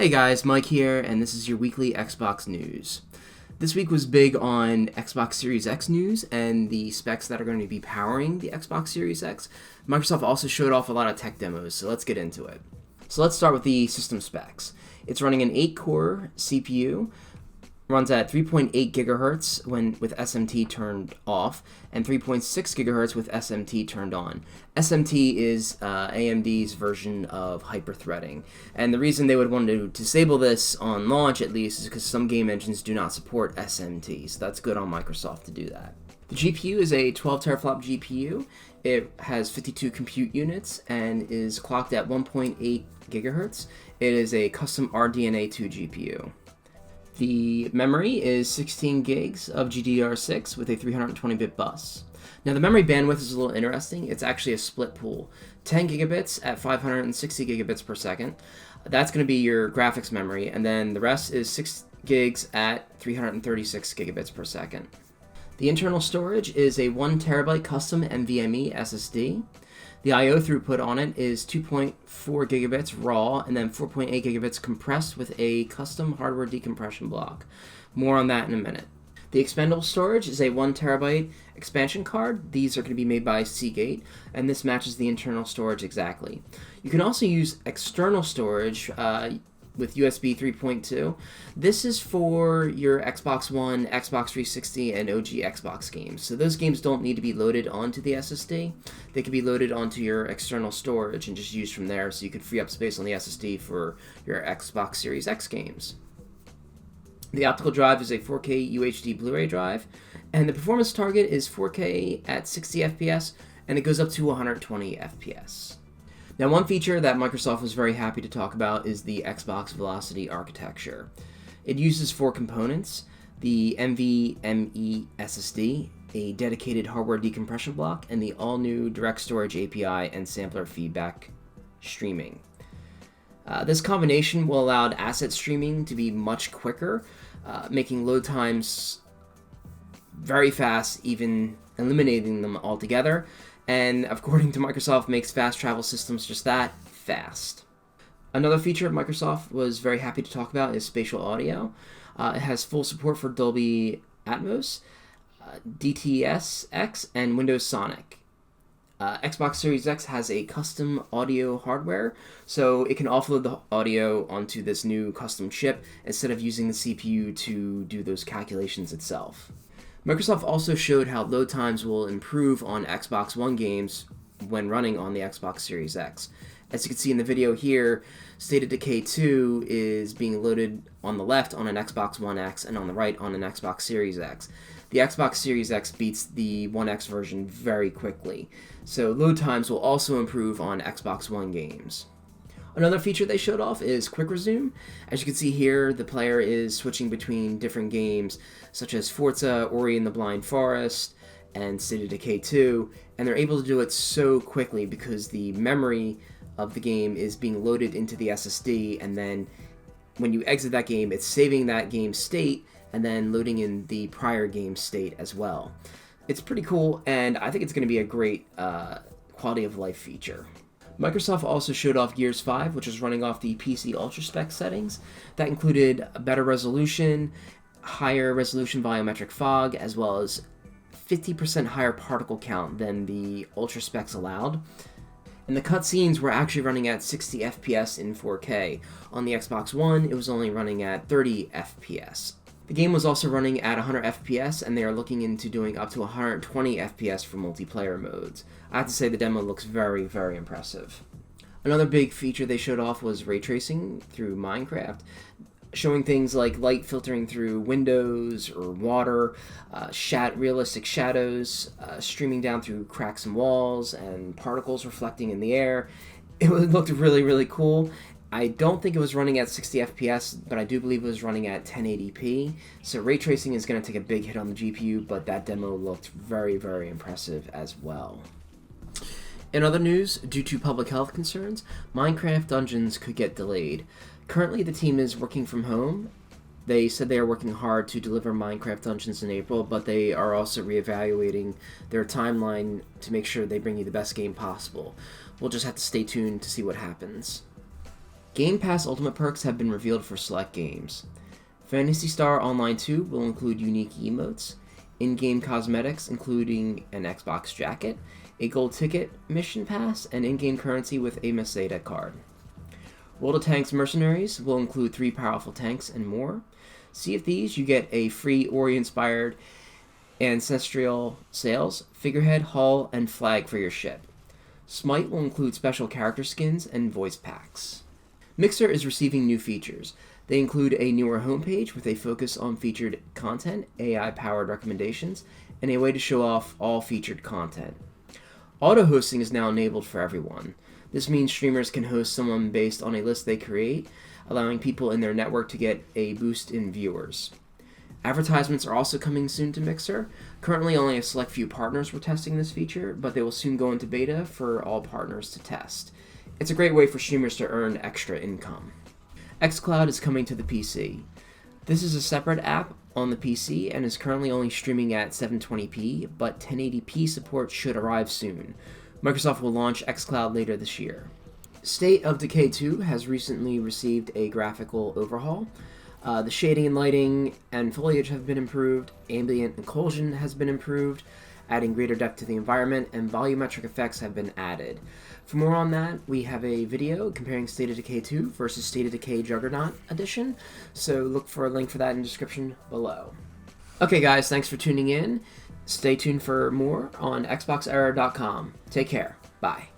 Hey guys, Mike here, and this is your weekly Xbox news. This week was big on Xbox Series X news and the specs that are going to be powering the Xbox Series X. Microsoft also showed off a lot of tech demos, so let's get into it. So let's start with the system specs. It's running an 8-core CPU, runs at 3.8 gigahertz with SMT turned off, and 3.6 gigahertz with SMT turned on. SMT is AMD's version of hyper-threading, and the reason they would want to disable this on launch at least is because some game engines do not support SMT, so that's good on Microsoft to do that. The GPU is a 12 teraflop GPU. It has 52 compute units and is clocked at 1.8 gigahertz. It is a custom RDNA 2 GPU. The memory is 16 gigs of GDDR6 with a 320-bit bus. Now the memory bandwidth is a little interesting. It's actually a split pool. 10 gigabits at 560 gigabits per second. That's going to be your graphics memory, and then the rest is 6 gigs at 336 gigabits per second. The internal storage is a 1 terabyte custom NVMe SSD. The I/O throughput on it is 2.4 gigabits raw and then 4.8 gigabits compressed with a custom hardware decompression block. More on that in a minute. The expendable storage is a 1 terabyte expansion card. These are going to be made by Seagate, and this matches the internal storage exactly. You can also use external storage with USB 3.2. This is for your Xbox One, Xbox 360, and OG Xbox games. So those games don't need to be loaded onto the SSD. They can be loaded onto your external storage and just used from there, so you can free up space on the SSD for your Xbox Series X games. The optical drive is a 4K UHD Blu-ray drive, and the performance target is 4K at 60 FPS, and it goes up to 120 FPS. Now, one feature that Microsoft was very happy to talk about is the Xbox Velocity architecture. It uses 4 components: the NVMe SSD, a dedicated hardware decompression block, and the all-new Direct Storage API and sampler feedback streaming. This combination will allow asset streaming to be much quicker, making load times very fast, even eliminating them altogether. And according to Microsoft, makes fast travel systems just that fast. Another feature Microsoft was very happy to talk about is spatial audio. It has full support for Dolby Atmos, DTS:X, and Windows Sonic. Xbox Series X has a custom audio hardware, so it can offload the audio onto this new custom chip instead of using the CPU to do those calculations itself. Microsoft also showed how load times will improve on Xbox One games when running on the Xbox Series X. As you can see in the video here, State of Decay 2 is being loaded on the left on an Xbox One X and on the right on an Xbox Series X. The Xbox Series X beats the One X version very quickly, so load times will also improve on Xbox One games. Another feature they showed off is Quick Resume. As you can see here, the player is switching between different games, such as Forza, Ori and the Blind Forest, and State of Decay 2, and they're able to do it so quickly because the memory of the game is being loaded into the SSD, and then when you exit that game, it's saving that game's state and then loading in the prior game's state as well. It's pretty cool, and I think it's going to be a great quality of life feature. Microsoft also showed off Gears 5, which is running off the PC Ultra Spec settings. That included a better resolution, higher resolution volumetric fog, as well as 50% higher particle count than the Ultra Specs allowed. And the cutscenes were actually running at 60 FPS in 4K. On the Xbox One, it was only running at 30 FPS. The game was also running at 100 FPS, and they are looking into doing up to 120 FPS for multiplayer modes. I have to say the demo looks very, very impressive. Another big feature they showed off was ray tracing through Minecraft, showing things like light filtering through windows or water, realistic shadows, streaming down through cracks in walls, and particles reflecting in the air. It looked really, really cool. I don't think it was running at 60 FPS, but I do believe it was running at 1080p. So ray tracing is going to take a big hit on the GPU, but that demo looked very, very impressive as well. In other news, due to public health concerns, Minecraft Dungeons could get delayed. Currently, the team is working from home. They said they are working hard to deliver Minecraft Dungeons in April, but they are also reevaluating their timeline to make sure they bring you the best game possible. We'll just have to stay tuned to see what happens. Game Pass Ultimate perks have been revealed for select games. Phantasy Star Online 2 will include unique emotes, in-game cosmetics including an Xbox jacket, a gold ticket mission pass, and in-game currency with a Meseta card. World of Tanks Mercenaries will include 3 powerful tanks and more. Sea of Thieves, you get a free Ori-inspired ancestral sails, figurehead, hull, and flag for your ship. Smite will include special character skins and voice packs. Mixer is receiving new features. They include a newer homepage with a focus on featured content, AI-powered recommendations, and a way to show off all featured content. Auto-hosting is now enabled for everyone. This means streamers can host someone based on a list they create, allowing people in their network to get a boost in viewers. Advertisements are also coming soon to Mixer. Currently, only a select few partners were testing this feature, but they will soon go into beta for all partners to test. It's a great way for streamers to earn extra income. xCloud is coming to the PC. This is a separate app on the PC and is currently only streaming at 720p, but 1080p support should arrive soon. Microsoft will launch xCloud later this year. State of Decay 2 has recently received a graphical overhaul. The shading and lighting and foliage have been improved, ambient occlusion has been improved, adding greater depth to the environment, and volumetric effects have been added. For more on that, we have a video comparing State of Decay 2 versus State of Decay Juggernaut Edition, so look for a link for that in the description below. Okay guys, thanks for tuning in. Stay tuned for more on XboxError.com. Take care. Bye.